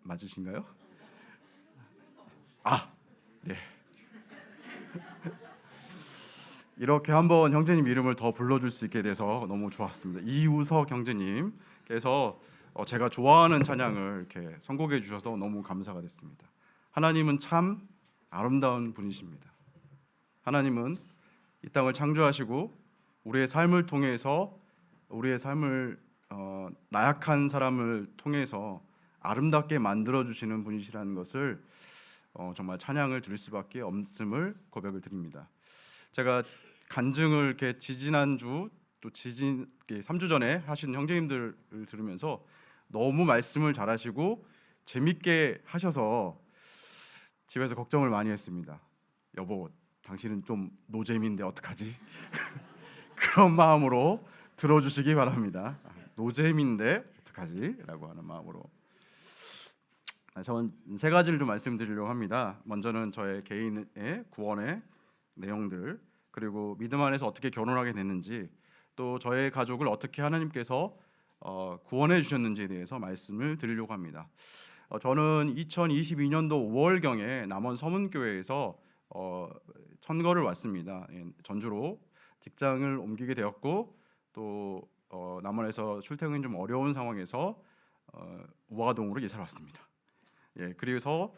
맞으신가요? 네. 이렇게 한번 형제님 이름을 더 불러줄 수 있게 돼서 너무 좋았습니다. 이우석 형제님께서 제가 좋아하는 찬양을 이렇게 선곡해 주셔서 너무 감사가 됐습니다. 하나님은 참 아름다운 분이십니다. 하나님은 이 땅을 창조하시고 우리의 삶을 통해서 우리의 삶을 나약한 사람을 통해서 아름답게 만들어 주시는 분이시라는 것을 정말 찬양을 드릴 수밖에 없음을 고백을 드립니다. 제가 간증을 이렇게 지지난주 또 3주 전에 하신 형제님들을 들으면서 너무 말씀을 잘하시고 재밌게 하셔서 집에서 걱정을 많이 했습니다. 여보, 당신은 좀 노잼인데 어떡하지? 그런 마음으로 들어주시기 바랍니다. 노잼인데 어떡하지? 라고 하는 마음으로. 저는 세 가지를 좀 말씀드리려고 합니다. 먼저는 저의 개인의 구원의 내용들, 그리고 믿음 안에서 어떻게 결혼하게 됐는지, 또 저의 가족을 어떻게 하나님께서 구원해 주셨는지에 대해서 말씀을 드리려고 합니다. 저는 2022년도 5월경에 남원 서문교회에서 천거를 왔습니다. 전주로 직장을 옮기게 되었고, 또 남원에서 출퇴근이 좀 어려운 상황에서 우화동으로 이사를 왔습니다. 그래서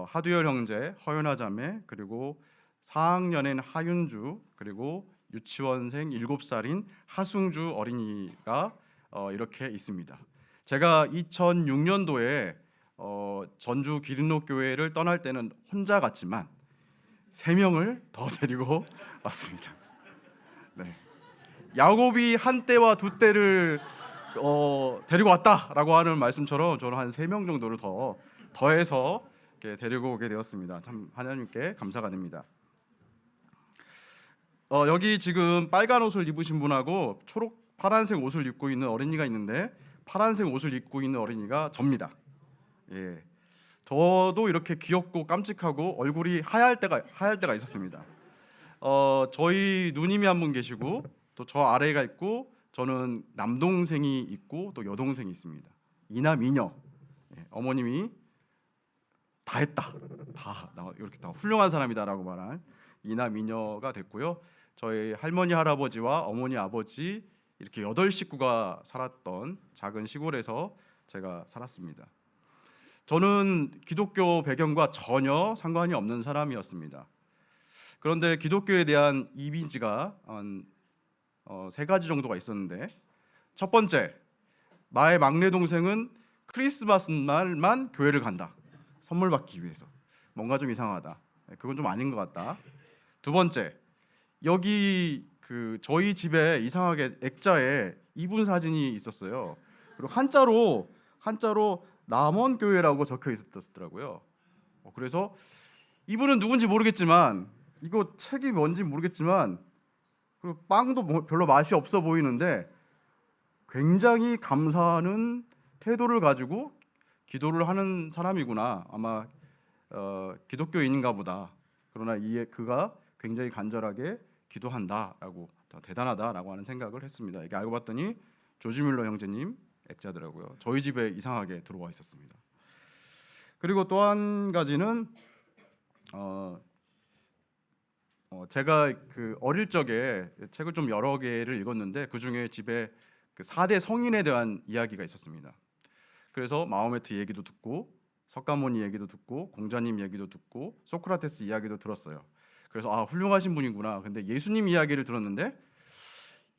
하두열 형제, 허연아 자매, 그리고 4학년인 하윤주, 그리고 유치원생 7살인 하승주 어린이가 이렇게 있습니다. 제가 2006년도에 전주 기린로 교회를 떠날 때는 혼자 갔지만 3명을 더 데리고 왔습니다. 네. 야곱이 한 떼와 두 떼를 데리고 왔다라고 하는 말씀처럼 저는 한 3명 정도를 더해서 이렇게 데리고 오게 되었습니다. 참 하나님께 감사가 됩니다. 여기 지금 빨간 옷을 입으신 분하고 초록 파란색 옷을 입고 있는 어린이가 있는데, 파란색 옷을 입고 있는 어린이가 접니다. 저도 이렇게 귀엽고 깜찍하고 얼굴이 하얄 때가 있었습니다. 저희 누님이 한 분 계시고, 또 저 아래가 있고, 저는 남동생이 있고 또 여동생이 있습니다. 이남 이녀. 어머님이 다 했다, 이렇게 다 훌륭한 사람이다라고 말한 이남 이녀가 됐고요. 저희 할머니 할아버지와 어머니 아버지 이렇게 8식구가 살았던 작은 시골에서 제가 살았습니다. 저는 기독교 배경과 전혀 상관이 없는 사람이었습니다. 그런데 기독교에 대한 이미지가 한 3가지 정도가 있었는데, 첫 번째, 나의 막내 동생은 크리스마스 날만 교회를 간다. 선물 받기 위해서. 뭔가 좀 이상하다. 그건 좀 아닌 것 같다. 두 번째, 여기 저희 집에 이상하게 액자에 이분 사진이 있었어요. 그리고 한자로 남원교회라고 적혀 있었더라고요. 그래서 이분은 누군지 모르겠지만, 이거 책이 뭔지 모르겠지만, 그리고 빵도 별로 맛이 없어 보이는데 굉장히 감사하는 태도를 가지고 기도를 하는 사람이구나. 아마 기독교인인가 보다. 그러나 그가 굉장히 간절하게 기도한다라고, 대단하다라고 하는 생각을 했습니다. 이게 알고 봤더니 조지 뮬러 형제님 액자더라고요. 저희 집에 이상하게 들어와 있었습니다. 그리고 또 한 가지는 제가 어릴 적에 책을 좀 여러 개를 읽었는데, 그 중에 집에 4대 성인에 대한 이야기가 있었습니다. 그래서 마호메트 얘기도 듣고, 석가모니 얘기도 듣고, 공자님 얘기도 듣고, 소크라테스 이야기도 들었어요. 그래서 훌륭하신 분이구나. 근데 예수님 이야기를 들었는데,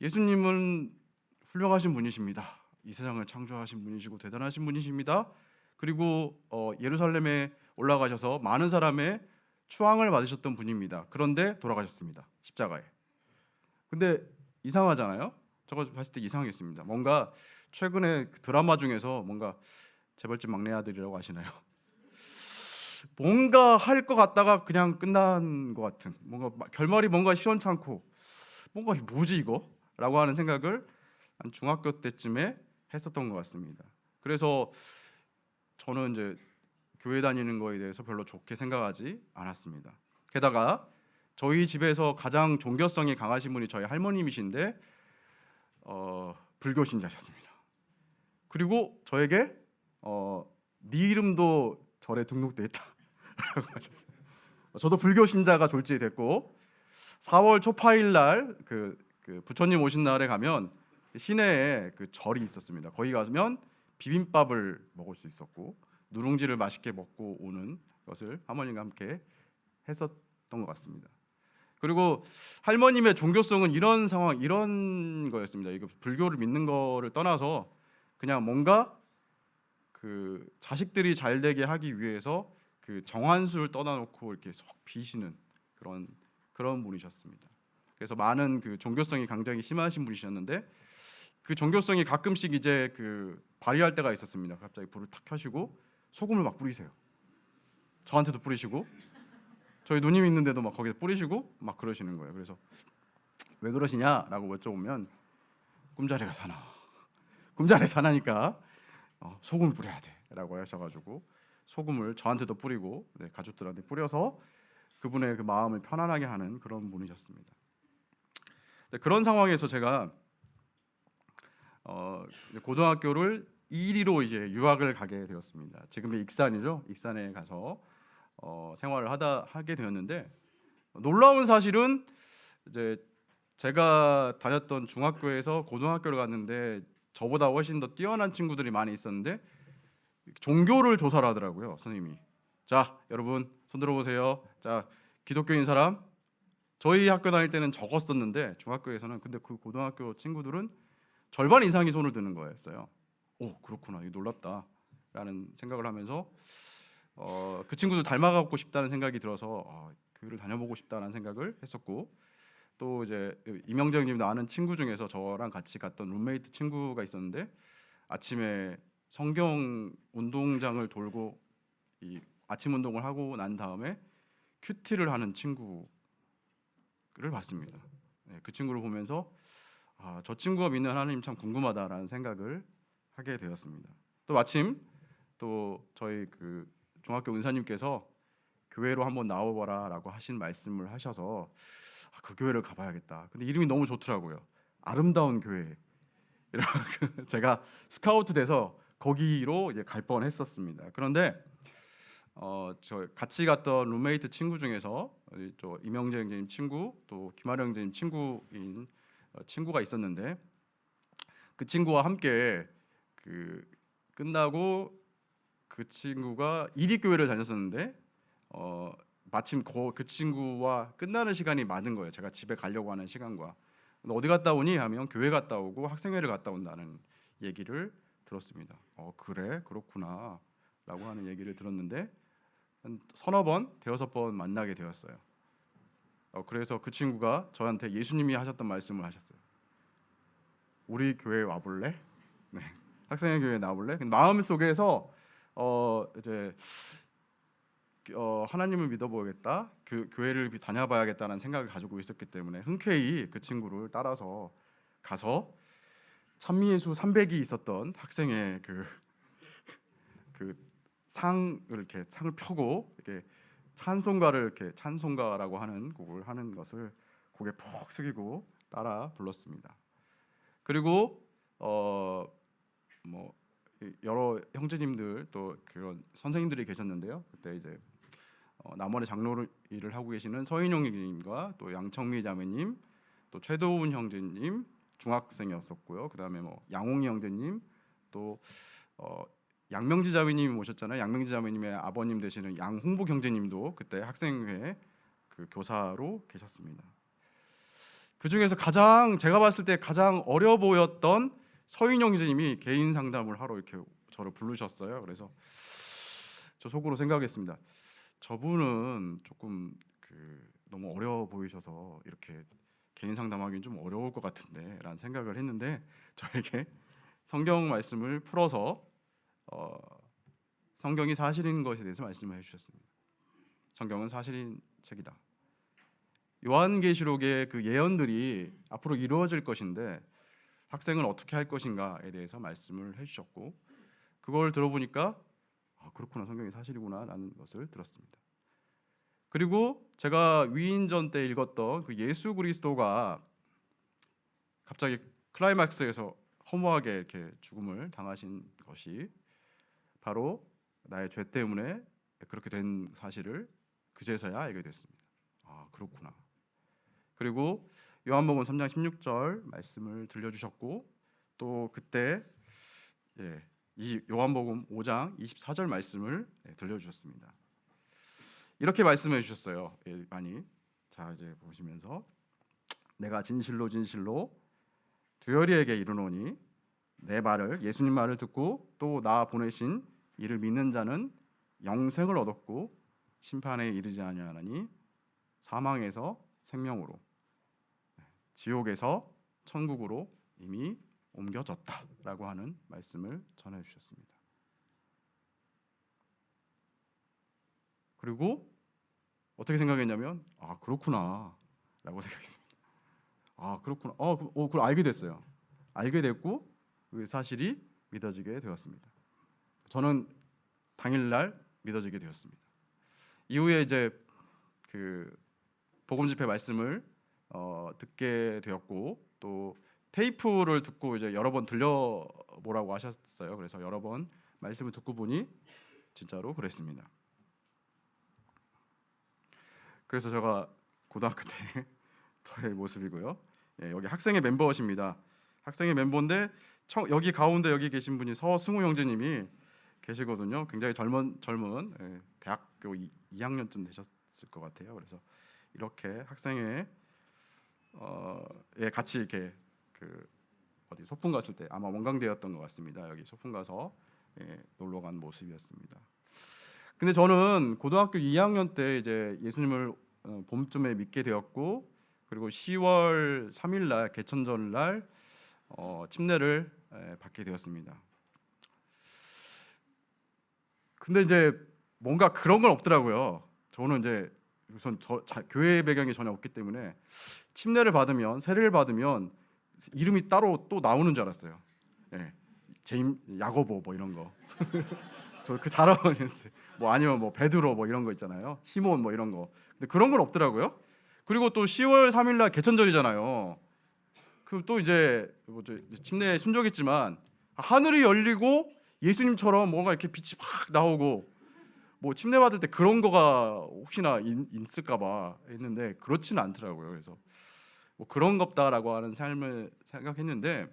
예수님은 훌륭하신 분이십니다. 이 세상을 창조하신 분이시고 대단하신 분이십니다. 그리고 예루살렘에 올라가셔서 많은 사람의 추앙을 받으셨던 분입니다. 그런데 돌아가셨습니다. 십자가에. 근데 이상하잖아요. 저거 봤을 때 이상했습니다. 뭔가 최근에 드라마 중에서 뭔가 재벌집 막내 아들이라고 아시나요? 뭔가 할 것 같다가 그냥 끝난 것 같은, 뭔가 결말이 뭔가 시원찮고, 뭔가 뭐지 이거? 라고 하는 생각을 한 중학교 때쯤에 했었던 것 같습니다. 그래서 저는 이제 교회 다니는 거에 대해서 별로 좋게 생각하지 않았습니다. 게다가 저희 집에서 가장 종교성이 강하신 분이 저희 할머님이신데 불교 신자셨습니다. 그리고 저에게 네 이름도 절에 등록돼 있다라고 하셨어요. 저도 불교 신자가 졸지 됐고 4월 초파일 날그 부처님 오신 날에 가면 시내에 그 절이 있었습니다. 거기 가면 비빔밥을 먹을 수 있었고 누룽지를 맛있게 먹고 오는 것을 할머니가 함께 했었던 것 같습니다. 그리고 할머님의 종교성은 이런 상황, 이런 거였습니다. 이거 불교를 믿는 거를 떠나서 그냥 뭔가 그 자식들이 잘 되게 하기 위해서 그 정한수를 떠나놓고 이렇게 속 비시는 그런 분이셨습니다. 그래서 많은 그 종교성이 굉장히 심하신 분이셨는데 그 종교성이 가끔씩 이제 그 발휘할 때가 있었습니다. 갑자기 불을 탁 켜시고 소금을 막 뿌리세요. 저한테도 뿌리시고 저희 누님 있는데도 막 거기에 뿌리시고 막 그러시는 거예요. 그래서 왜 그러시냐라고 여쭤보면 꿈자리가 사나. 꿈자리 사나니까 소금을 뿌려야 돼라고 하셔가지고 소금을 저한테도 뿌리고 가족들한테 뿌려서 그분의 그 마음을 편안하게 하는 그런 분이셨습니다. 그런 상황에서 제가 고등학교를 2리로 이제 유학을 가게 되었습니다. 지금의 익산이죠. 익산에 가서 생활을 하게 되었는데 놀라운 사실은 이제 제가 다녔던 중학교에서 고등학교를 갔는데 저보다 훨씬 더 뛰어난 친구들이 많이 있었는데 종교를 조사를 하더라고요. 선생님이 자 여러분 손 들어보세요. 자 기독교인 사람 저희 학교 다닐 때는 적었었는데 중학교에서는 근데 그 고등학교 친구들은 절반 이상이 손을 드는 거였어요. 오 그렇구나 이거 놀랍다라는 생각을 하면서 그 친구도 닮아가고 싶다는 생각이 들어서 교회를 다녀보고 싶다는 생각을 했었고 또 이제 이명재님도 아는 친구 중에서 저랑 같이 갔던 룸메이트 친구가 있었는데 아침에 성경 운동장을 돌고 이 아침 운동을 하고 난 다음에 큐티를 하는 친구를 봤습니다. 그 친구를 보면서 저 친구가 믿는 하나님 참 궁금하다라는 생각을 하게 되었습니다. 또 마침 또 저희 그 중학교 은사님께서 교회로 한번 나와봐라라고 하신 말씀을 하셔서 그 교회를 가봐야겠다. 근데 이름이 너무 좋더라고요. 아름다운 교회. 제가 스카우트 돼서 거기로 이제 갈 뻔했었습니다. 그런데 저 같이 갔던 룸메이트 친구 중에서 저 이명재 형제님 친구 또 김아령 형제님 친구인 친구가 있었는데 그 친구와 함께 그 끝나고 그 친구가 이리교회를 다녔었는데 마침 그 친구와 끝나는 시간이 맞은 거예요. 제가 집에 가려고 하는 시간과. 어디 갔다 오니 하면 교회 갔다 오고 학생회를 갔다 온다는 얘기를 들었습니다. 그래 그렇구나 라고 하는 얘기를 들었는데 한 서너 번 대여섯 번 만나게 되었어요. 그래서 그 친구가 저한테 예수님이 하셨던 말씀을 하셨어요. 우리 교회 와볼래? 네. 학생회 교회 나올래? 마음 속에서 이제 하나님을 믿어보겠다, 그 교회를 다녀봐야겠다는 생각을 가지고 있었기 때문에 흔쾌히 그 친구를 따라서 가서 찬미예수 300이 있었던 학생회 그 상을 이렇게 상을 펴고 이렇게 찬송가를 이렇게 찬송가라고 하는 곡을 하는 것을 고개 푹 숙이고 따라 불렀습니다. 그리고 뭐 여러 형제님들 또 그런 선생님들이 계셨는데요. 그때 이제 남원의 장로 일을 하고 계시는 서인용 형제님과 또 양청미 자매님, 또 최도훈 형제님 중학생이었었고요. 그다음에 뭐 양홍희 형제님, 또 양명지 자매님이 오셨잖아요. 양명지 자매님의 아버님 되시는 양홍복 형제님도 그때 학생회 그 교사로 계셨습니다. 그 중에서 가장 제가 봤을 때 가장 어려 보였던 서인영 선생님이 개인 상담을 하러 이렇게 저를 부르셨어요. 그래서 저 속으로 생각했습니다. 저분은 조금 너무 어려워 보이셔서 이렇게 개인 상담하기는 좀 어려울 것 같은데라는 생각을 했는데 저에게 성경 말씀을 풀어서 성경이 사실인 것에 대해서 말씀을 해주셨습니다. 성경은 사실인 책이다. 요한계시록의 그 예언들이 앞으로 이루어질 것인데 학생은 어떻게 할 것인가에 대해서 말씀을 해주셨고 그걸 들어보니까 그렇구나 성경이 사실이구나라는 것을 들었습니다. 그리고 제가 위인전 때 읽었던 그 예수 그리스도가 갑자기 클라이막스에서 허무하게 이렇게 죽음을 당하신 것이 바로 나의 죄 때문에 그렇게 된 사실을 그제서야 알게 됐습니다. 아, 그렇구나. 그리고 요한복음 3장 16절 말씀을 들려주셨고, 또 그때 이 요한복음 5장 24절 말씀을 들려주셨습니다. 이렇게 말씀해 주셨어요. 많이. 자, 이제 보시면서 내가 진실로 진실로 두열이에게 이르노니 내 말을, 예수님 말을 듣고 또 나 보내신 이를 믿는 자는 영생을 얻었고 심판에 이르지 아니하나니 사망에서 생명으로, 지옥에서 천국으로 이미 옮겨졌다라고 하는 말씀을 전해 주셨습니다. 그리고 어떻게 생각했냐면, 아, 그렇구나 라고 생각했습니다. 아, 그렇구나. 그걸 알게 됐어요. 알게 됐고 그 사실이 믿어지게 되었습니다. 저는 당일날 믿어지게 되었습니다. 이후에 이제 그 복음 집회 말씀을 듣게 되었고, 또 테이프를 듣고 이제 여러 번 들려보라고 하셨어요. 그래서 여러 번 말씀을 듣고 보니 진짜로 그랬습니다. 그래서 제가 고등학교 때 저의 모습이고요. 여기 학생회 멤버십니다. 학생회 멤버인데 여기 가운데 여기 계신 분이 서승우 형제님이 계시거든요. 굉장히 젊은 대학교 2학년쯤 되셨을 것 같아요. 그래서 이렇게 학생회 같이 이렇게 그 어디 소풍 갔을 때, 아마 원광대였던 것 같습니다. 여기 소풍 가서 놀러 간 모습이었습니다. 근데 저는 고등학교 2학년 때 이제 예수님을 봄쯤에 믿게 되었고, 그리고 10월 3일 날 개천절 날 침례를 받게 되었습니다. 근데 이제 뭔가 그런 건 없더라고요. 저는 이제 우선 교회 배경이 전혀 없기 때문에 침례를 받으면, 세례를 받으면 이름이 따로 또 나오는 줄 알았어요. 제임 야고보 뭐 이런 거. 저 그 잘 어울리는데, 뭐 아니면 뭐 베드로 뭐 이런 거 있잖아요. 시몬 뭐 이런 거. 근데 그런 건 없더라고요. 그리고 또 10월 3일 날 개천절이잖아요. 그럼 또 이제 침례 순종했지만 하늘이 열리고 예수님처럼 뭔가 이렇게 빛이 막 나오고, 뭐 침례 받을 때 그런 거가 혹시나 있을까봐 했는데 그렇지는 않더라고요. 그래서 뭐 그런 겁다라고 하는 삶을 생각했는데,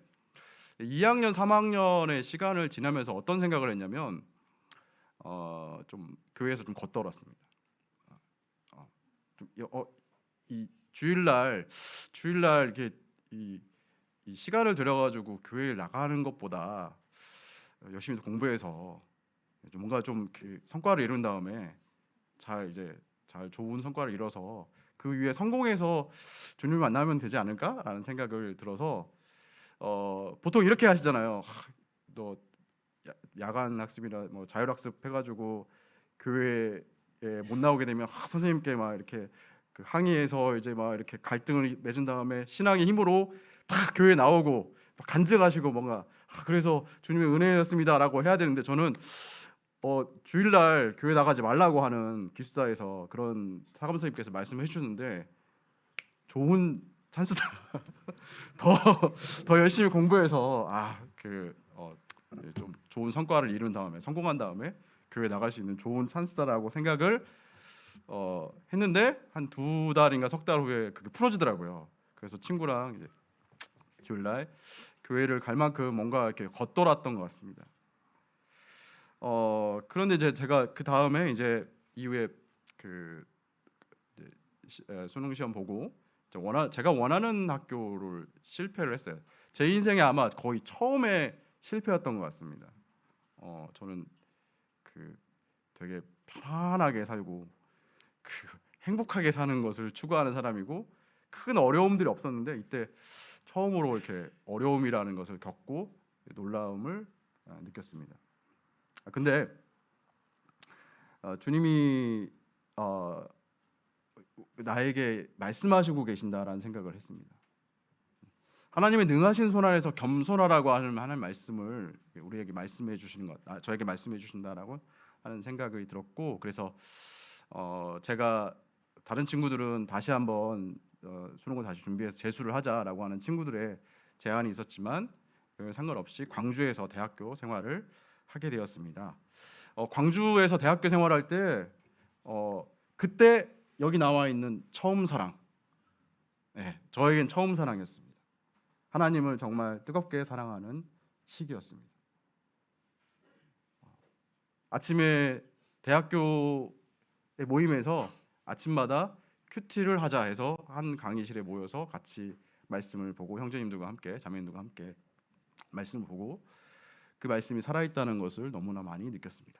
2학년 3학년의 시간을 지나면서 어떤 생각을 했냐면, 좀 교회에서 좀 겉돌았습니다. 이 주일날 이렇게 이 시간을 들여가지고 교회에 나가는 것보다 열심히 공부해서 뭔가 좀 성과를 이룬 다음에 잘 좋은 성과를 이뤄서 그 위에 성공해서 주님을 만나면 되지 않을까라는 생각을 들어서, 보통 이렇게 하시잖아요. 너 야간 학습이나 뭐 자율 학습 해가지고 교회에 못 나오게 되면 선생님께 막 이렇게 항의해서 이제 막 이렇게 갈등을 맺은 다음에 신앙의 힘으로 다 교회 나오고 간증하시고 뭔가 그래서 주님의 은혜였습니다라고 해야 되는데, 저는 주일날 교회 나가지 말라고 하는 기숙사에서 그런 사감 선생님께서 말씀해 주셨는데, 좋은 찬스다. 더 열심히 공부해서 좀 좋은 성과를 이룬 다음에, 성공한 다음에 교회 나갈 수 있는 좋은 찬스다라고 생각을 했는데, 한 2달인가 석 달 후에 그게 풀어지더라고요. 그래서 친구랑 이제 주일날 교회를 갈 만큼 뭔가 이렇게 겉돌았던 것 같습니다. 그런데 이제 제가 그 다음에 이제 이후에 수능 시험 보고 제가 원하는 학교를 실패를 했어요. 제 인생에 아마 거의 처음에 실패였던 것 같습니다. 저는 되게 편안하게 살고 행복하게 사는 것을 추구하는 사람이고, 큰 어려움들이 없었는데 이때 처음으로 이렇게 어려움이라는 것을 겪고 놀라움을 느꼈습니다. 근데 주님이 나에게 말씀하시고 계신다라는 생각을 했습니다. 하나님의 능하신 손 아래서 겸손하라고 하는 말씀을 우리에게 말씀해 주시는 것, 저에게 말씀해 주신다라고 하는 생각이 들었고, 그래서 제가 다른 친구들은 다시 한번 수능을 다시 준비해서 재수를 하자라고 하는 친구들의 제안이 있었지만 상관없이 광주에서 대학교 생활을 하게 되었습니다. 광주에서 대학교 생활할 때 그때 여기 나와 있는 처음 사랑, 저에겐 처음 사랑이었습니다. 하나님을 정말 뜨겁게 사랑하는 시기였습니다. 아침에 대학교 모임에서 아침마다 큐티를 하자 해서 한 강의실에 모여서 같이 말씀을 보고 형제님들과 함께 자매님들과 함께 말씀을 보고 그 말씀이 살아있다는 것을 너무나 많이 느꼈습니다.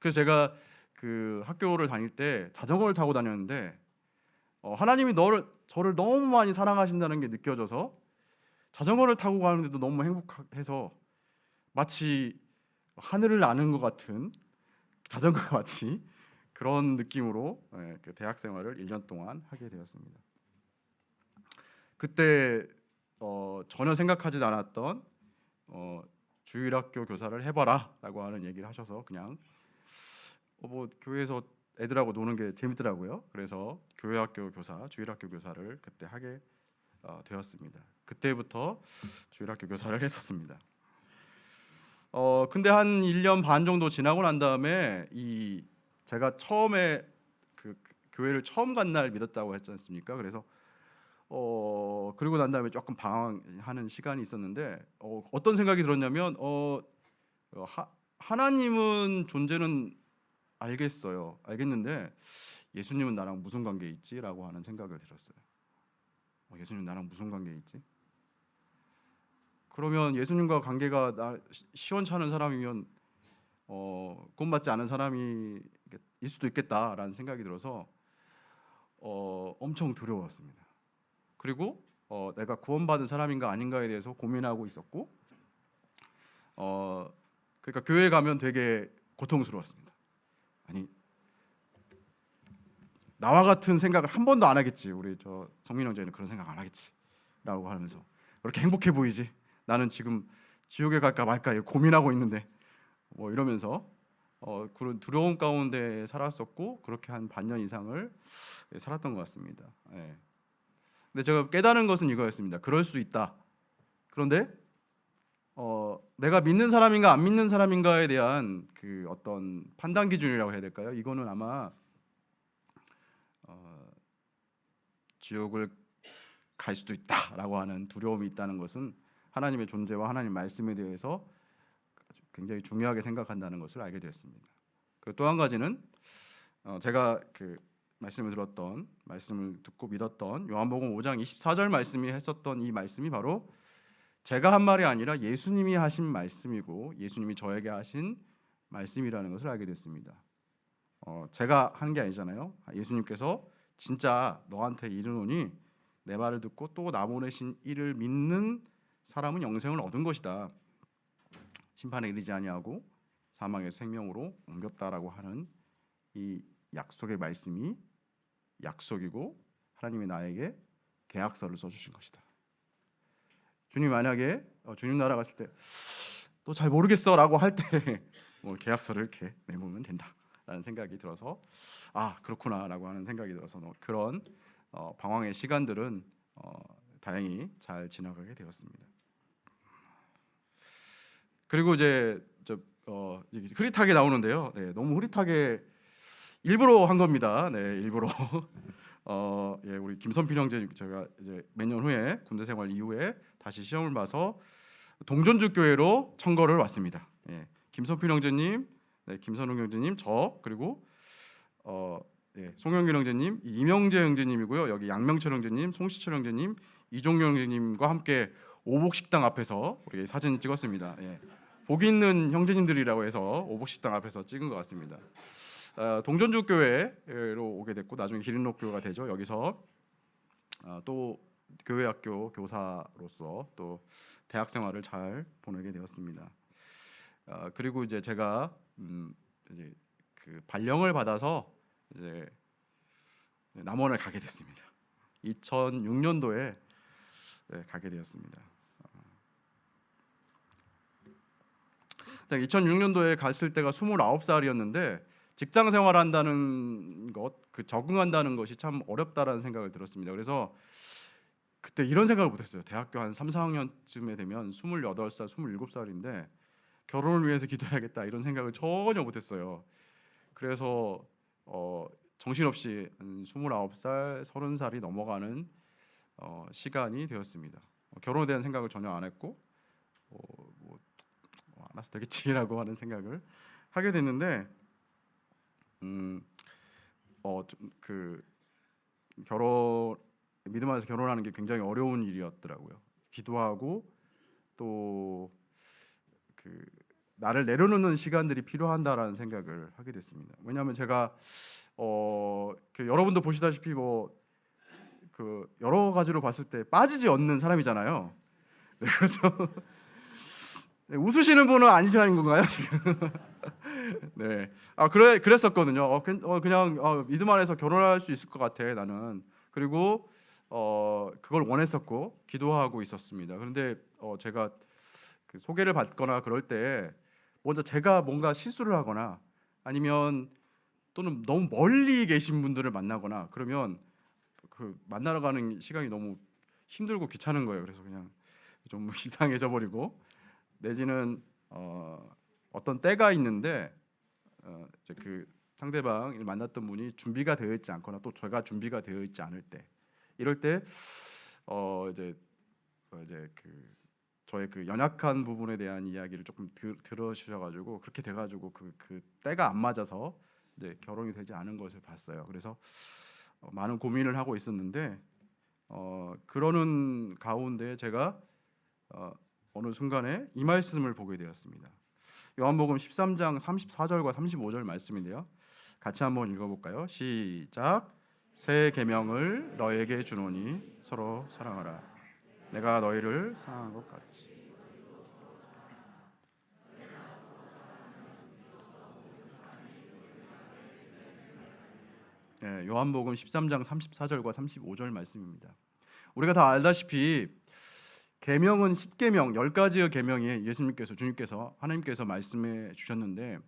그래서 제가 그 학교를 다닐 때 자전거를 타고 다녔는데 하나님이 저를 너무 많이 사랑하신다는 게 느껴져서 자전거를 타고 가는데도 너무 행복해서 마치 하늘을 나는 것 같은 자전거가 마치 그런 느낌으로 그 대학 생활을 1년 동안 하게 되었습니다. 그때 전혀 생각하지 않았던 주일학교 교사를 해봐라라고 하는 얘기를 하셔서 그냥 뭐 교회에서 애들하고 노는 게 재밌더라고요. 그래서 교회학교 교사, 주일학교 교사를 그때 하게 되었습니다. 그때부터 주일학교 교사를 했었습니다. 근데 한 1년 반 정도 지나고 난 다음에 제가 처음에 그 교회를 처음 간 날 믿었다고 했지 않습니까? 그래서 그리고 난 다음에 조금 방황하는 시간이 있었는데 어떤 생각이 들었냐면 하나님은 존재는 알겠는데 예수님은 나랑 무슨 관계 있지라고 하는 생각을 들었어요. 예수님 나랑 무슨 관계 있지? 그러면 예수님과 관계가 시원찮은 사람이면 구원받지 않은 사람이 일 수도 있겠다라는 생각이 들어서 엄청 두려웠습니다. 그리고 내가 구원받은 사람인가 아닌가에 대해서 고민하고 있었고 그러니까 교회 가면 되게 고통스러웠습니다. 아니 나와 같은 생각을 한 번도 안 하겠지. 우리 저 성민 형제는 그런 생각 안 하겠지라고 하면서 그렇게 행복해 보이지? 나는 지금 지옥에 갈까 말까 고민하고 있는데 뭐 이러면서 그런 두려움 가운데 살았었고 그렇게 한 반년 이상을 살았던 것 같습니다. 근데 제가 깨달은 것은 이거였습니다. 그럴 수 있다. 그런데 내가 믿는 사람인가 안 믿는 사람인가에 대한 그 어떤 판단 기준이라고 해야 될까요? 이거는 아마 지옥을 갈 수도 있다라고 하는 두려움이 있다는 것은 하나님의 존재와 하나님 말씀에 대해서 굉장히 중요하게 생각한다는 것을 알게 되었습니다. 또 한 가지는 제가 그 말씀을 듣고 믿었던 요한복음 5장 24절 말씀이 했었던 이 말씀이 바로 제가 한 말이 아니라 예수님이 하신 말씀이고 예수님이 저에게 하신 말씀이라는 것을 알게 됐습니다. 제가 한 게 아니잖아요. 예수님께서 진짜 너한테 이르노니 내 말을 듣고 또 나 보내신 이를 믿는 사람은 영생을 얻은 것이다. 심판에 이르지 아니하고 사망에서 생명으로 옮겼다라고 하는 이 약속의 말씀이 약속이고 하나님이 나에게 계약서를 써주신 것이다. 주님 만약에 주님 나라 갔을 때 또 잘 모르겠어라고 할 때 뭐 계약서를 이렇게 내보면 된다라는 생각이 들어서 그렇구나라고 하는 생각이 들어서 그런 방황의 시간들은 다행히 잘 지나가게 되었습니다. 그리고 이제 흐릿하게 나오는데요. 너무 흐릿하게 일부러 한 겁니다. 일부러 우리 김선필 형제 제가 이제 몇 년 후에 군대 생활 이후에 다시 시험을 봐서 동전주 교회로 청거를 왔습니다. 김선필 형제님, 김선웅 형제님, 저 그리고 송영길 형제님, 이명재 형제님이고요. 여기 양명철 형제님, 송시철 형제님, 이종영 형제님과 함께 오복식당 앞에서 우리 사진 찍었습니다. 복 있는 형제님들이라고 해서 오복식당 앞에서 찍은 것 같습니다. 동전주 교회로 오게 됐고 나중에 기린록교가 되죠. 여기서 또 교회학교 교사로서 또 대학 생활을 잘 보내게 되었습니다. 그리고 이제 제가 이제 그 발령을 받아서 이제 남원을 가게 됐습니다. 2006년도에 가게 되었습니다. 2006년도에 갔을 때가 29살이었는데 직장 생활한다는 것, 적응한다는 것이 참 어렵다라는 생각을 들었습니다. 그래서 그때 이런 생각을 못했어요. 대학교 한 3, 4학년쯤에 되면 28살, 27살인데 결혼을 위해서 기도해야겠다 이런 생각을 전혀 못했어요. 그래서 정신없이 한 29살, 30살이 넘어가는 시간이 되었습니다. 결혼에 대한 생각을 전혀 안 했고 뭐 알아서 되겠지라고 하는 생각을 하게 됐는데 그 결혼 믿음 안에서 결혼하는 게 굉장히 어려운 일이었더라고요. 기도하고 또 그 나를 내려놓는 시간들이 필요한다라는 생각을 하게 됐습니다. 왜냐하면 제가 여러분도 보시다시피 그 여러 가지로 봤을 때 빠지지 않는 사람이잖아요. 네, 그래서 네, 웃으시는 분은 아니라는 건가요 지금? 네, 그랬었거든요. 그냥 믿음 안에서 결혼할 수 있을 것 같아 나는. 그리고 그걸 원했었고 기도하고 있었습니다. 그런데 제가 그 소개를 받거나 그럴 때 먼저 제가 뭔가 실수를 하거나 아니면 또는 너무 멀리 계신 분들을 만나거나 그러면 그 만나러 가는 시간이 너무 힘들고 귀찮은 거예요. 그래서 그냥 좀 이상해져 버리고 내지는 어떤 때가 있는데 이제 그 상대방을 만났던 분이 준비가 되어 있지 않거나 또 제가 준비가 되어 있지 않을 때 이럴 때 이제 그 저의 그 연약한 부분에 대한 이야기를 조금 들어주셔가지고 그렇게 돼가지고 그 때가 안 맞아서 이제 결혼이 되지 않은 것을 봤어요. 그래서 많은 고민을 하고 있었는데 그러는 가운데 제가 어느 순간에 이 말씀을 보게 되었습니다. 요한복음 13장 34절과 35절 말씀인데요. 같이 한번 읽어볼까요? 시작. 새 계명을 너에게 주노니 서로 사랑하라. 내가 너희를 사랑한 것 같이. 네, 요한복음 13장 34절과 35절 말씀입니다. 우리가 다 알다시피 계명은 10계명 10가지의 계명이 주님께서 하나님께서 말씀해 주셨는데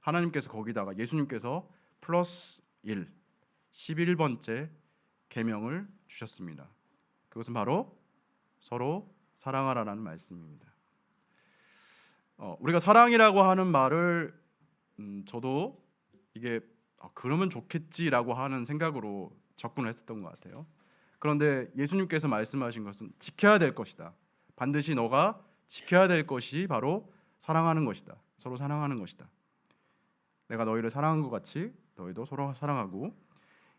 하나님께서 거기다가 예수님께서 플러스 1 11번째 계명을 주셨습니다. 그것은 바로 서로 사랑하라는 말씀입니다. 우리가 사랑이라고 하는 말을 저도 이게 그러면 좋겠지라고 하는 생각으로 접근을 했었던 것 같아요. 그런데 예수님께서 말씀하신 것은 지켜야 될 것이다. 반드시 너가 지켜야 될 것이 바로 사랑하는 것이다. 서로 사랑하는 것이다. 내가 너희를 사랑한 것 같이 너희도 서로 사랑하고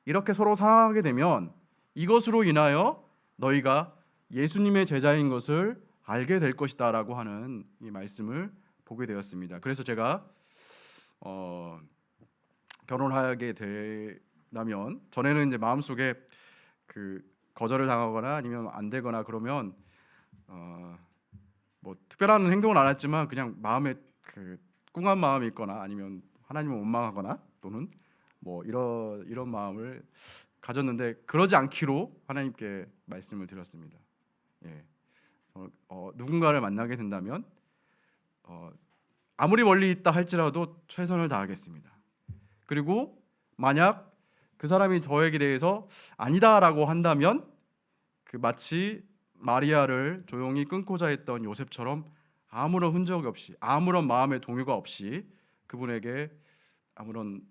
이렇게 서로 사랑하게 되면 이것으로 인하여 너희가 예수님의 제자인 것을 알게 될 것이다라고 하는 이 말씀을 보게 되었습니다. 그래서 제가 결혼하게 되면 전에는 이제 마음속에 그 거절을 당하거나 아니면 안 되거나 그러면 뭐 특별한 행동은 안 했지만 그냥 마음에 그 꿍한 마음이 있거나 아니면 하나님을 원망하거나 또는 뭐 이런 마음을 가졌는데 그러지 않기로 하나님께 말씀을 드렸습니다. 예, 누군가를 만나게 된다면 아무리 멀리 있다 할지라도 최선을 다하겠습니다. 그리고 만약 그 사람이 저에게 대해서 아니다라고 한다면 그 마치 마리아를 조용히 끊고자 했던 요셉처럼 아무런 흔적 없이 아무런 마음의 동요가 없이 그분에게 아무런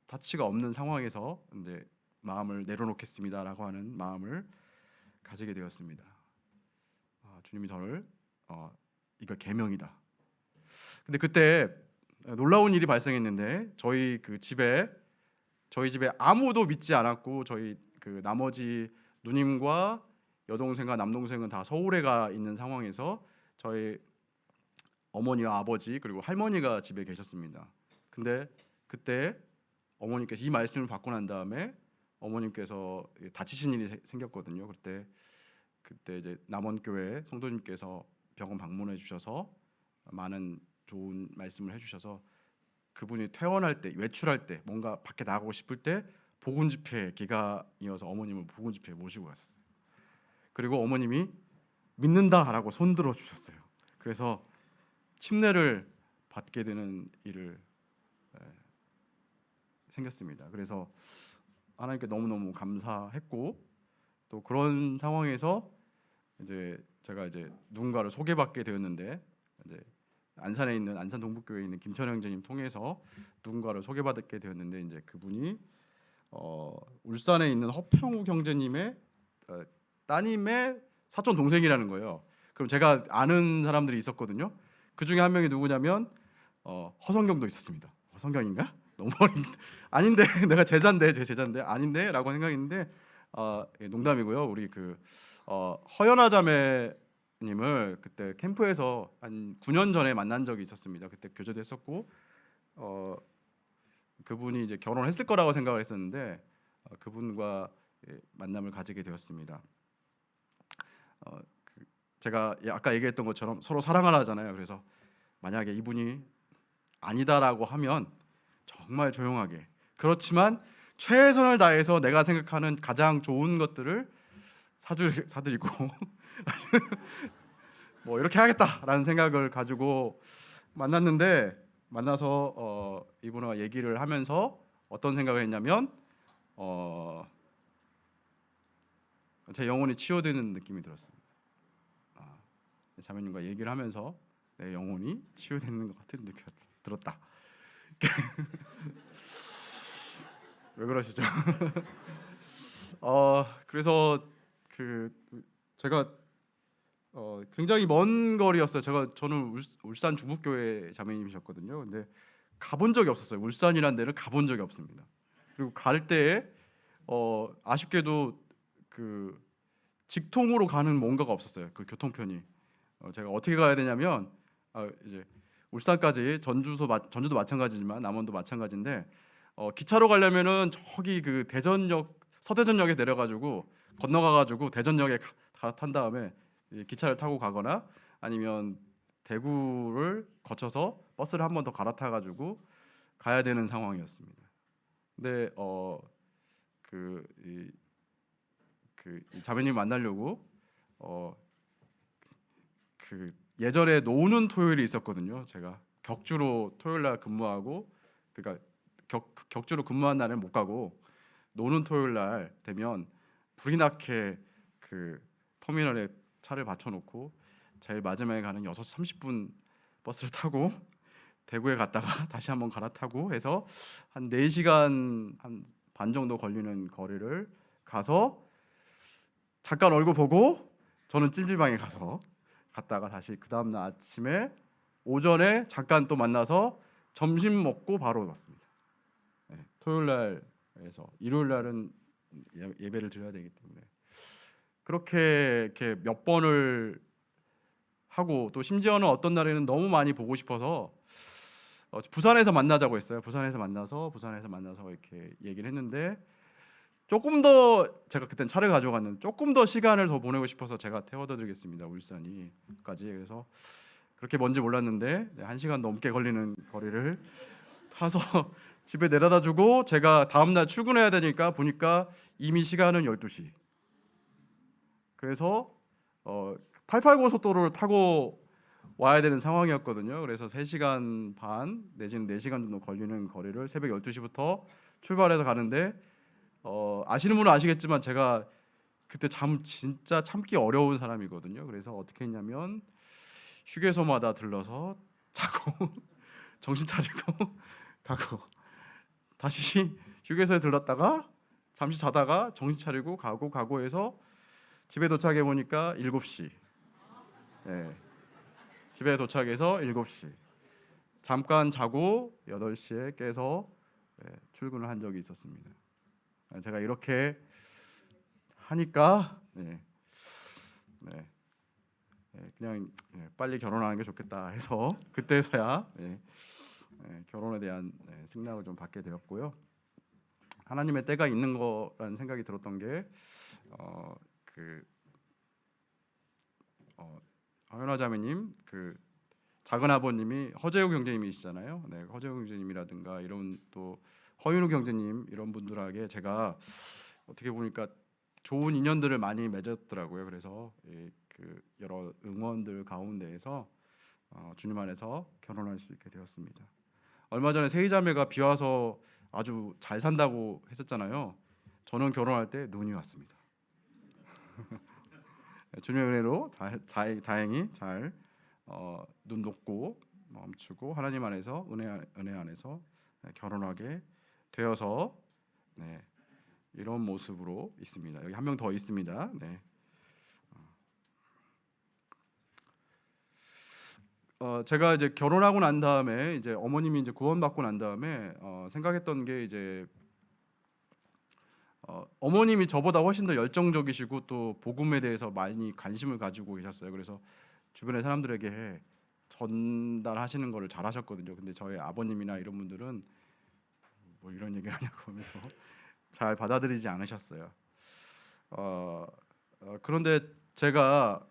타치가 없는 상황에서 이제 마음을 내려놓겠습니다라고 하는 마음을 가지게 되었습니다. 주님이 저를 이거 계명이다. 근데 그때 놀라운 일이 발생했는데 저희 집에 아무도 믿지 않았고 저희 그 나머지 누님과 여동생과 남동생은 다 서울에 가 있는 상황에서 저희 어머니와 아버지 그리고 할머니가 집에 계셨습니다. 근데 그때 어머니께서 이 말씀을 받고 난 다음에 어머님께서 다치신 일이 생겼거든요. 그때 이제 남원교회 성도님께서 병원 방문해 주셔서 많은 좋은 말씀을 해주셔서 그분이 퇴원할 때 외출할 때 뭔가 밖에 나가고 싶을 때 복음 집회 기간이어서 어머님을 복음 집회에 모시고 갔어요. 그리고 어머님이 믿는다라고 손들어 주셨어요. 그래서 침례를 받게 되는 일을 생겼습니다. 그래서 하나님께 너무너무 감사했고 또 그런 상황에서 이제 제가 이제 누군가를 소개받게 되었는데 이제 안산에 있는 안산 동북교회에 있는 김천영 형제님 통해서 누군가를 소개받게 되었는데 이제 그분이 울산에 있는 허평욱 형제님의 따님의 사촌 동생이라는 거예요. 그럼 제가 아는 사람들이 있었거든요. 그 중에 한 명이 누구냐면 허성경도 있었습니다. 허성경인가? 너무 어린 아닌데 내가 제자인데 제 제자인데 아닌데라고 생각했는데 예, 농담이고요. 우리 그 허연아 자매님을 그때 캠프에서 한 9년 전에 만난 적이 있었습니다. 그때 교제도 했었고 그분이 이제 결혼했을 거라고 생각을 했었는데 그분과 예, 만남을 가지게 되었습니다. 제가 아까 얘기했던 것처럼 서로 사랑을 하잖아요. 그래서 만약에 이분이 아니다라고 하면 정말 조용하게 그렇지만 최선을 다해서 내가 생각하는 가장 좋은 것들을 사드리고 뭐 이렇게 하겠다라는 생각을 가지고 만났는데 만나서 이분과 얘기를 하면서 어떤 생각을 했냐면 제 영혼이 치유되는 느낌이 들었습니다. 자매님과 얘기를 하면서 내 영혼이 치유되는 것 같은 느낌이 들었다. 왜 그러시죠? 그래서 그 제가 굉장히 먼 거리였어요. 저는 울산 중북교회 자매님이셨거든요. 근데 가본 적이 없었어요. 울산이라는 데를 가본 적이 없습니다. 그리고 갈 때에 아쉽게도 그 직통으로 가는 뭔가가 없었어요. 그 교통편이 제가 어떻게 가야 되냐면 이제 울산까지 전주도 마찬가지지만 남원도 마찬가지인데 기차로 가려면은 저기 그 대전역 서대전역에 내려가지고 건너가가지고 대전역에 갈아탄 다음에 기차를 타고 가거나 아니면 대구를 거쳐서 버스를 한 번 더 갈아타가지고 가야 되는 상황이었습니다. 근데 이 자매님 만나려고 그 예전에 노는 토요일이 있었거든요. 제가 격주로 토요일 날 근무하고 그러니까 격주로 근무한 날은 못 가고 노는 토요일 날 되면 불이 나게 그 터미널에 차를 받쳐놓고 제일 마지막에 가는 6시 30분 버스를 타고 대구에 갔다가 다시 한번 갈아타고 해서 한 4시간 한 반 정도 걸리는 거리를 가서 잠깐 얼굴 보고 저는 찜질방에 가서 갔다가 다시 그 다음날 아침에 오전에 잠깐 또 만나서 점심 먹고 바로 왔습니다. 네, 토요일 날에서 일요일 날은 예배를 드려야 되기 때문에 그렇게 이렇게 몇 번을 하고 또 심지어는 어떤 날에는 너무 많이 보고 싶어서 부산에서 만나자고 했어요. 부산에서 만나서 이렇게 얘기를 했는데 조금 더 제가 그땐 차를 가져갔는데 조금 더 시간을 더 보내고 싶어서 제가 태워다 드리겠습니다. 울산까지. 그래서 그렇게 먼지 몰랐는데 1시간 넘게 걸리는 거리를 타서 집에 내려다 주고 제가 다음 날 출근해야 되니까 보니까 이미 시간은 12시. 그래서 88고속도로를 타고 와야 되는 상황이었거든요. 그래서 3시간 반 내지는 4시간 정도 걸리는 거리를 새벽 12시부터 출발해서 가는데 아시는 분은 아시겠지만 제가 그때 진짜 참기 어려운 사람이거든요. 그래서 어떻게 했냐면 휴게소마다 들러서 자고 정신 차리고 가고 다시 휴게소에 들렀다가 잠시 자다가 정신 차리고 가고 해서 집에 도착해 보니까 7시. 네. 집에 도착해서 7시. 잠깐 자고 8시에 깨서 출근을 한 적이 있었습니다. 제가 이렇게 하니까 그냥 빨리 결혼하는 게 좋겠다 해서 그때서야 결혼에 대한 승낙을 좀 받게 되었고요. 하나님의 때가 있는 거라는 생각이 들었던 게 허연아 자매님 그 작은 아버님이 허재욱 형제님이시잖아요. 네, 허재욱 형제님이라든가 이런 또 허윤우 형제님 이런 분들에게 제가 어떻게 보니까 좋은 인연들을 많이 맺었더라고요. 그래서 그 여러 응원들 가운데에서 주님 안에서 결혼할 수 있게 되었습니다. 얼마 전에 세희자매가 비 와서 아주 잘 산다고 했었잖아요. 저는 결혼할 때 눈이 왔습니다. 주님의 은혜로 다행히 잘 눈 녹고 멈추고 하나님 안에서 은혜 안에서 결혼하게 되어서 네, 이런 모습으로 있습니다. 여기 한 명 더 있습니다. 네. 제가 이제 결혼하고 난 다음에 이제 어머님이 이제 구원받고 난 다음에 생각했던 게 이제 어머님이 저보다 훨씬 더 열정적이시고 또 복음에 대해서 많이 관심을 가지고 계셨어요. 그래서 주변의 사람들에게 전달하시는 거를 잘하셨거든요. 근데 저희 아버님이나 이런 분들은 뭐 이런 얘기를 하냐고 하면서 잘 받아들이지 않으셨어요. 그런데 제가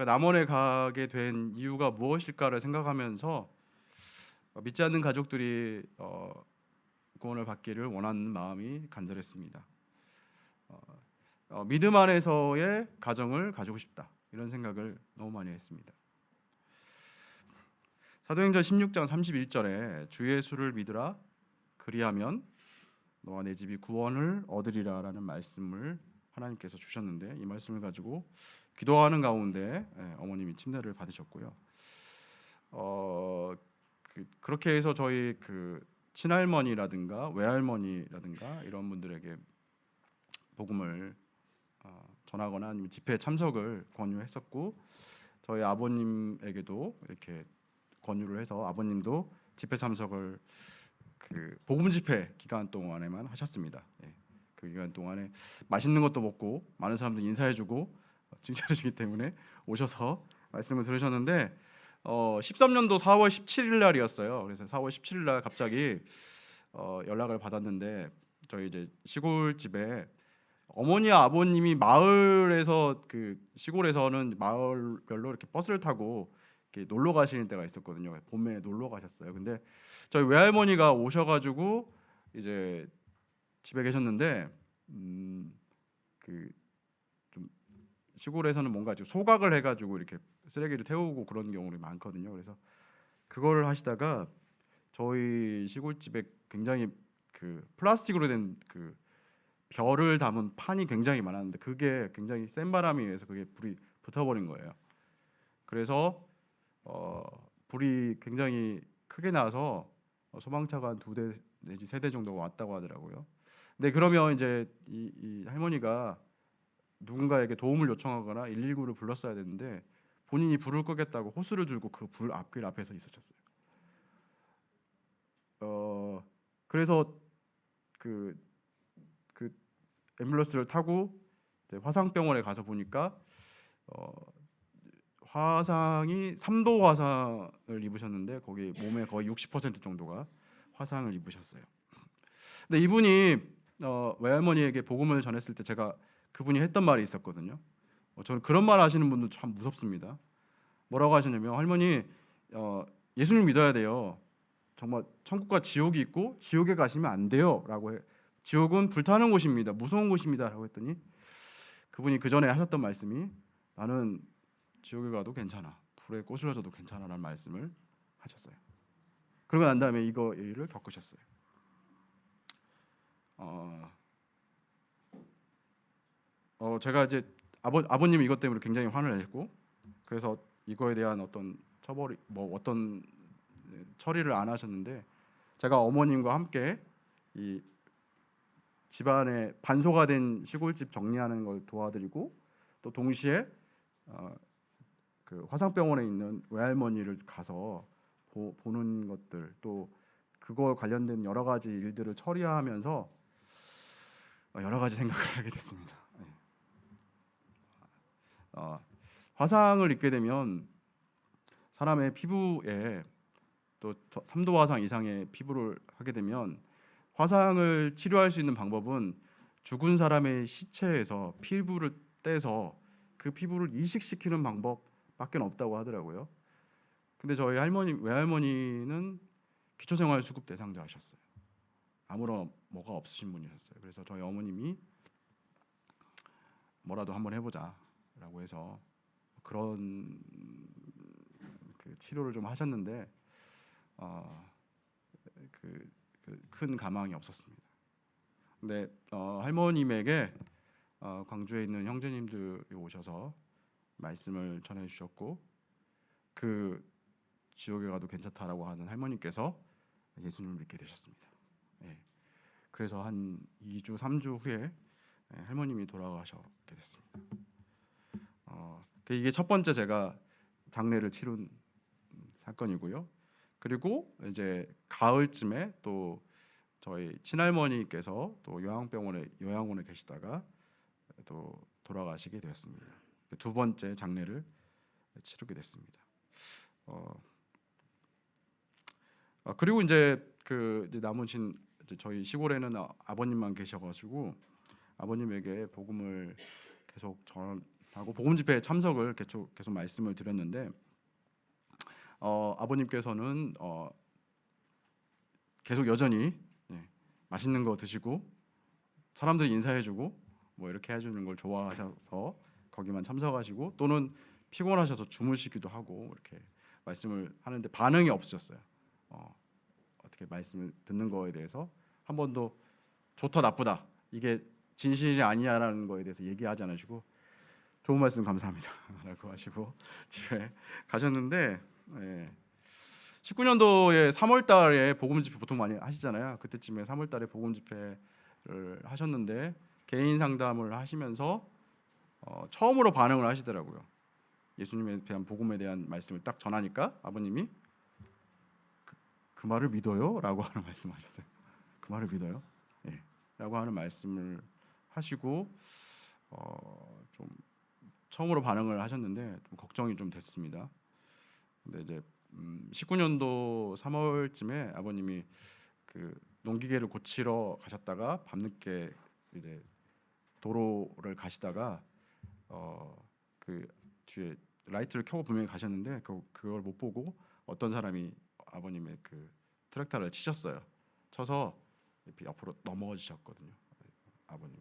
남원에 가게 된 이유가 무엇일까를 생각하면서 믿지 않는 가족들이 구원을 받기를 원하는 마음이 간절했습니다. 믿음 안에서의 가정을 가지고 싶다 이런 생각을 너무 많이 했습니다. 사도행전 16장 31절에 주 예수를 믿으라 그리하면 너와 내 집이 구원을 얻으리라라는 말씀을 하나님께서 주셨는데 이 말씀을 가지고 기도하는 가운데 어머님이 침례를 받으셨고요. 그렇게 해서 저희 친할머니라든가 외할머니라든가 이런 분들에게 복음을 전하거나 아니면 집회에 참석을 권유했었고 저희 아버님에게도 이렇게 권유를 해서 아버님도 집회 참석을 복음 집회 기간 동안에만 하셨습니다. 그 기간 동안에 맛있는 것도 먹고 많은 사람들 인사해주고 칭찬해주기 때문에 오셔서 말씀을 들으셨는데 13년도 4월 17일 날이었어요. 그래서 4월 17일 날 갑자기 연락을 받았는데 저희 이제 시골집에 어머니 아버님이 마을에서 시골에서는 마을별로 이렇게 버스를 타고 이렇게 놀러 가시는 때가 있었거든요. 봄에 놀러 가셨어요. 근데 저희 외할머니가 오셔가지고 이제 집에 계셨는데 좀 시골에서는 뭔가 좀 소각을 해가지고 이렇게 쓰레기를 태우고 그런 경우가 많거든요. 그래서 그걸 하시다가 저희 시골집에 굉장히 플라스틱으로 된 별을 담은 판이 굉장히 많았는데 그게 굉장히 센 바람에 의해서 그게 불이 붙어버린 거예요. 그래서 불이 굉장히 크게 나서 소방차가 한 2대 내지 3대 정도가 왔다고 하더라고요. 근데 그러면 이제 이 할머니가 누군가에게 도움을 요청하거나 119를 불렀어야 되는데 본인이 불을 끄겠다고 호스를 들고 그 불 앞길 앞에서 있으셨어요. 그래서 그 앰뷸런스를 타고 화상병원에 가서 보니까 화상이 3도 화상을 입으셨는데 거기 몸의 거의 60% 정도가 화상을 입으셨어요. 근데 이분이 외할머니에게 복음을 전했을 때 제가 그분이 했던 말이 있었거든요. 저는 그런 말 하시는 분도 참 무섭습니다. 뭐라고 하시냐면 할머니 예수님 믿어야 돼요. 정말 천국과 지옥이 있고 지옥에 가시면 안 돼요라고 해. 지옥은 불타는 곳입니다. 무서운 곳입니다라고 했더니 그분이 그 전에 하셨던 말씀이 나는 지옥에 가도 괜찮아. 불에 꼬슬려져도 괜찮아라는 말씀을 하셨어요. 그러고 난 다음에 이거 일을 겪으셨어요. 제가 이제 아버님이 이것 때문에 굉장히 화를 내셨고 그래서 이거에 대한 어떤 어떤 처리를 안 하셨는데 제가 어머님과 함께 이 집안에 반소가 된 시골집 정리하는 걸 도와드리고 또 동시에 화상병원에 있는 외할머니를 가서 보는 것들 또 그거 관련된 여러 가지 일들을 처리하면서 여러 가지 생각을 하게 됐습니다. 화상을 입게 되면 사람의 피부에 또 3도 화상 이상의 피부를 하게 되면 화상을 치료할 수 있는 방법은 죽은 사람의 시체에서 피부를 떼서 그 피부를 이식시키는 방법밖에 없다고 하더라고요. 근데 저희 외할머니는 기초생활수급 대상자셨어요. 아무런 뭐가 없으신 분이셨어요. 그래서 저희 어머님이 뭐라도 한번 해보자라고 해서 그런 치료를 좀 하셨는데 큰 가망이 없었습니다. 근데 할머님에게 광주에 있는 형제님들이 오셔서 말씀을 전해주셨고 지옥에 가도 괜찮다라고 하는 할머니께서 예수님을 믿게 되셨습니다. 예. 그래서 한 2주 3주 후에 할머님이 돌아가셨게 됐습니다. 이게 첫 번째 제가 장례를 치룬 사건이고요. 그리고 이제 가을쯤에 또 저희 친할머니께서 또 요양원에 계시다가 또 돌아가시게 되었습니다. 두 번째 장례를 치르게 됐습니다. 그리고 이제 이제 남으신 이제 저희 시골에는 아버님만 계셔가지고 아버님에게 복음을 계속 전하고 복음 집회에 참석을 계속 말씀을 드렸는데 아버님께서는 계속 여전히 맛있는 거 드시고 사람들이 인사해주고 뭐 이렇게 해주는 걸 좋아하셔서 거기만 참석하시고 또는 피곤하셔서 주무시기도 하고 이렇게 말씀을 하는데 반응이 없으셨어요. 어떻게 말씀을 듣는 거에 대해서 한 번도 좋다 나쁘다 이게 진실이 아니야라는 거에 대해서 얘기하지 않으시고 좋은 말씀 감사합니다 라고 하시고 집에 가셨는데 19년도에 3월 달에 복음 집회 보통 많이 하시잖아요. 그때쯤에 3월 달에 복음 집회를 하셨는데 개인 상담을 하시면서 처음으로 반응을 하시더라고요. 예수님에 대한 복음에 대한 말씀을 딱 전하니까 아버님이 그 말을 믿어요? 라고 하는 말씀하셨어요. 그 말을 믿어요? 예. 라고 하는 말씀을 하시고 좀 처음으로 반응을 하셨는데 좀 걱정이 좀 됐습니다. 근데 이제 19년도 3월쯤에 아버님이 그 농기계를 고치러 가셨다가 밤늦게 이제 도로를 가시다가 그 뒤에 라이트를 켜고 분명히 가셨는데 그걸 못 보고 어떤 사람이 아버님의 그 트랙터를 치셨어요. 쳐서 옆으로 넘어지셨거든요. 아버님.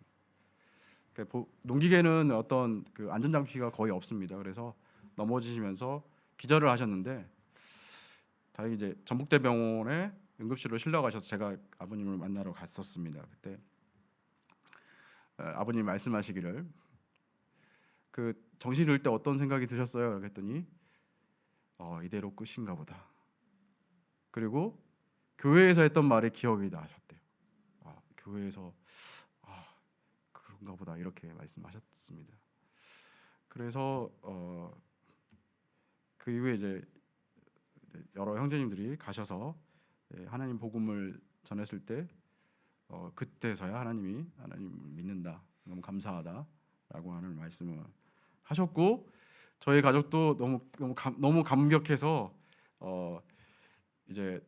농기계는 어떤 그 안전 장치가 거의 없습니다. 그래서 넘어지시면서 기절을 하셨는데 다행히 이제 전북대병원에 응급실로 실려가셔서 제가 아버님을 만나러 갔었습니다. 그때 아버님 말씀하시기를 그 정신 잃을 때 어떤 생각이 드셨어요? 그랬더니 이대로 끝인가 보다. 그리고 교회에서 했던 말이 기억이 나셨대요. 교회에서 그런가 보다 이렇게 말씀하셨습니다. 그래서 그 이후에 이제 여러 형제님들이 가셔서 하나님 복음을 전했을 때 그때서야 하나님을 믿는다, 너무 감사하다라고 하는 말씀을 하셨고 저희 가족도 너무 감격해서 이제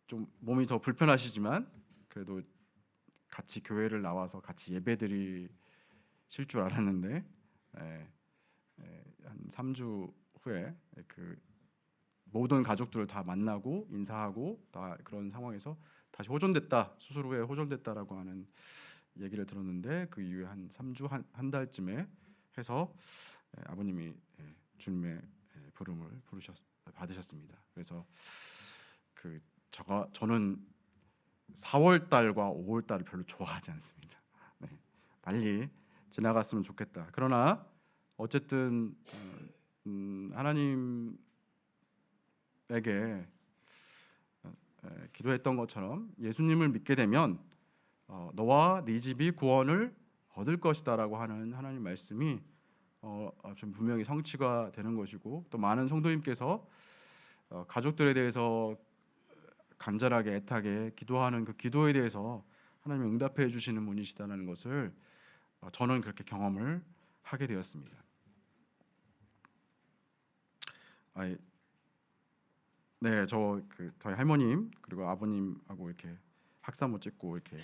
좀 몸이 더 불편하시지만 그래도 같이 교회를 나와서 같이 예배드리실 줄 알았는데 한 3주 후에 그 모든 가족들을 다 만나고 인사하고 다 그런 상황에서 다시 호전됐다, 수술 후에 호전됐다라고 하는 얘기를 들었는데 그 이후에 한 3주 한 달쯤에 해서 아버님이 주님의 부름을 받으셨습니다. 그래서 저는 4월 달과 5월 달을 별로 좋아하지 않습니다. 빨리 지나갔으면 좋겠다. 그러나 어쨌든 하나님에게 기도했던 것처럼 예수님을 믿게 되면 너와 네 집이 구원을 얻을 것이다라고 하는 하나님 말씀이 좀 분명히 성취가 되는 것이고 또 많은 성도님께서 가족들에 대해서 간절하게 애타게 기도하는 그 기도에 대해서 하나님이 응답해 주시는 분이시다는 것을 저는 그렇게 경험을 하게 되었습니다. 네, 저희 할머님 그리고 아버님하고 이렇게 학사모 찍고 이렇게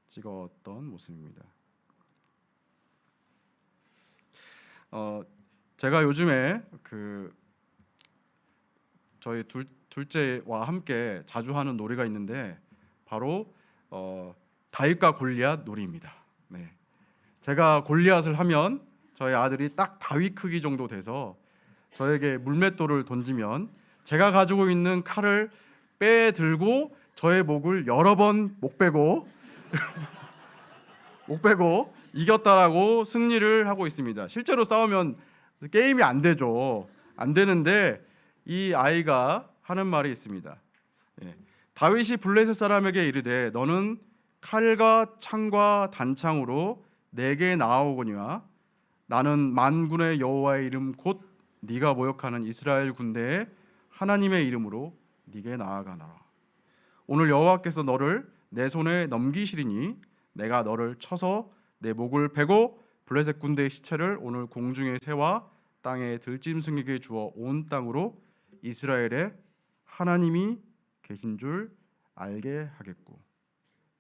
찍었던 모습입니다. 제가 요즘에 저희 둘째와 함께 자주 하는 놀이가 있는데 바로 다윗과 골리앗 놀이입니다. 네. 제가 골리앗을 하면 저희 아들이 딱 다윗 크기 정도 돼서 저에게 물맷돌을 던지면 제가 가지고 있는 칼을 빼들고 저의 목을 여러 번 목 빼고 이겼다라고 승리를 하고 있습니다. 실제로 싸우면 게임이 안 되죠. 안 되는데 이 아이가 하는 말이 있습니다. 예. 다윗이 블레셋 사람에게 이르되 너는 칼과 창과 단창으로 내게 나아오거니와 나는 만군의 여호와의 이름 곧 네가 모욕하는 이스라엘 군대의 하나님의 이름으로 네게 나아가노라. 오늘 여호와께서 너를 내 손에 넘기시리니 내가 너를 쳐서 내 목을 베고 블레셋 군대의 시체를 오늘 공중의 새와 땅의 들짐승에게 주어 온 땅으로 이스라엘의 하나님이 계신 줄 알게 하겠고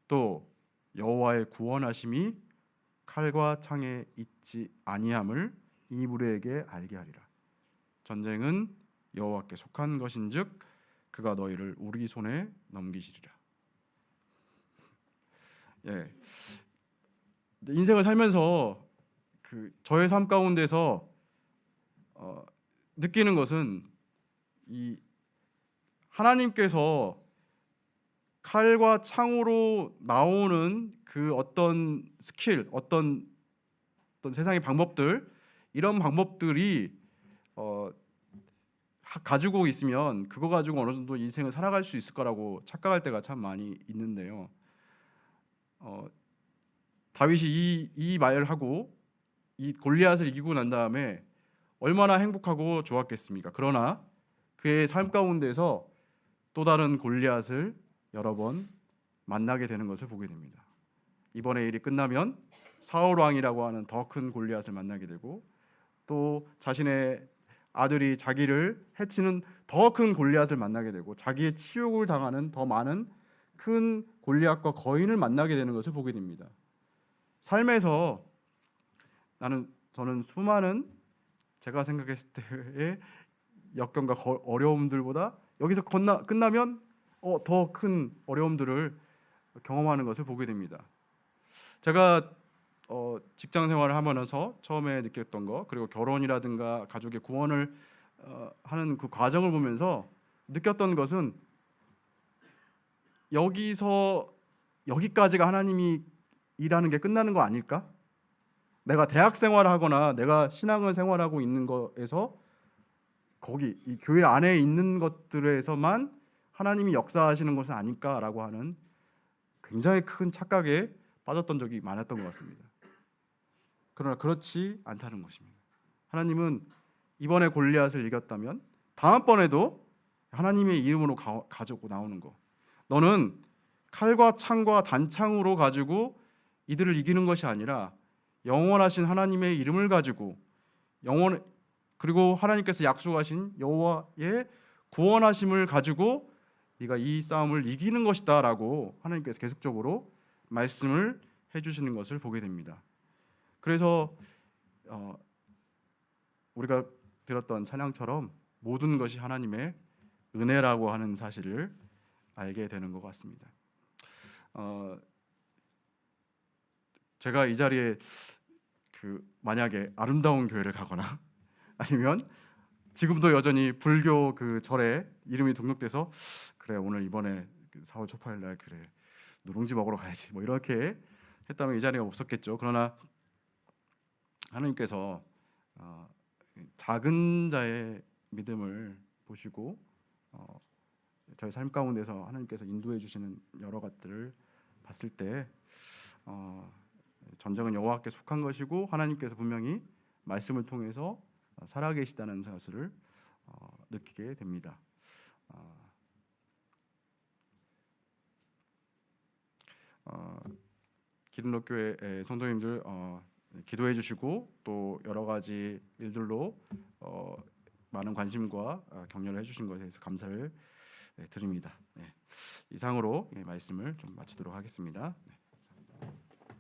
또 여호와의 구원하심이 칼과 창에 있지 아니함을 이 무리에게 알게 하리라. 전쟁은 여호와께 속한 것인즉 그가 너희를 우리 손에 넘기시리라. 예, 인생을 살면서 저의 삶 가운데서 느끼는 것은 이 하나님께서 칼과 창으로 나오는 그 어떤 스킬, 어떤 세상의 방법들, 이런 방법들이 가지고 있으면 그거 가지고 어느 정도 인생을 살아갈 수 있을 거라고 착각할 때가 참 많이 있는데요. 다윗이 이 말을 하고 이 골리앗을 이기고 난 다음에 얼마나 행복하고 좋았겠습니까? 그러나 그의 삶 가운데서 또 다른 골리앗을 여러 번 만나게 되는 것을 보게 됩니다. 이번에 일이 끝나면 사울 왕이라고 하는 더 큰 골리앗을 만나게 되고 또 자신의 아들이 자기를 해치는 더 큰 골리앗을 만나게 되고 자기의 치욕을 당하는 더 많은 큰 골리앗과 거인을 만나게 되는 것을 보게 됩니다. 삶에서 저는 수많은 제가 생각했을 때의 역경과 어려움들보다 여기서 끝나면 더 큰 어려움들을 경험하는 것을 보게 됩니다. 제가 직장 생활을 하면서 처음에 느꼈던 거 그리고 결혼이라든가 가족의 구원을 하는 그 과정을 보면서 느꼈던 것은 여기까지가 하나님이 일하는 게 끝나는 거 아닐까? 내가 대학 생활을 하거나 내가 신앙을 생활하고 있는 거에서 거기 이 교회 안에 있는 것들에서만 하나님이 역사하시는 것은 아닐까라고 하는 굉장히 큰 착각에 빠졌던 적이 많았던 것 같습니다. 그러나 그렇지 않다는 것입니다. 하나님은 이번에 골리앗을 이겼다면 다음번에도 하나님의 이름으로 가지고 나오는 거. 너는 칼과 창과 단창으로 가지고 이들을 이기는 것이 아니라 영원하신 하나님의 이름을 가지고 그리고 하나님께서 약속하신 여호와의 구원하심을 가지고 네가 이 싸움을 이기는 것이다라고 하나님께서 계속적으로 말씀을 해주시는 것을 보게 됩니다. 그래서 우리가 들었던 찬양처럼 모든 것이 하나님의 은혜라고 하는 사실을 알게 되는 것 같습니다. 제가 이 자리에 만약에 아름다운 교회를 가거나 아니면 지금도 여전히 불교 그 절에 이름이 등록돼서 그래 오늘 이번에 4월 초파일 날 그래 누룽지 먹으러 가야지 뭐 이렇게 했다면 이 자리가 없었겠죠. 그러나 하나님께서 작은 자의 믿음을 보시고 저희 삶 가운데서 하나님께서 인도해 주시는 여러 것들을 봤을 때 전쟁은 여호와께 속한 것이고 하나님께서 분명히 말씀을 통해서 살아계시다는 사실을 느끼게 됩니다. 기름넣교회 성도님들 기도해 주시고 또 여러 가지 일들로 많은 관심과 격려를 해주신 것에 대해서 감사를 드립니다. 이상으로 말씀을 좀 마치도록 하겠습니다.